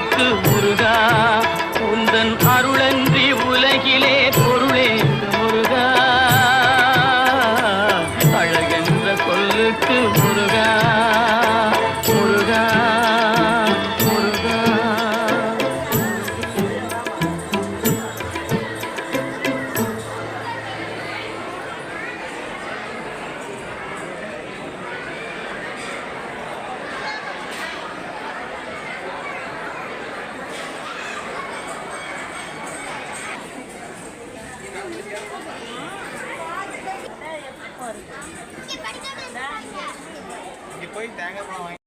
சொல்லுக்கு முருகா உந்தன் அருளன்றி உலகிலே பொருளே முருகா அழகென்ற சொல்லுக்கு முருகா முருகா முருகா போய் தேங்காய் பழம்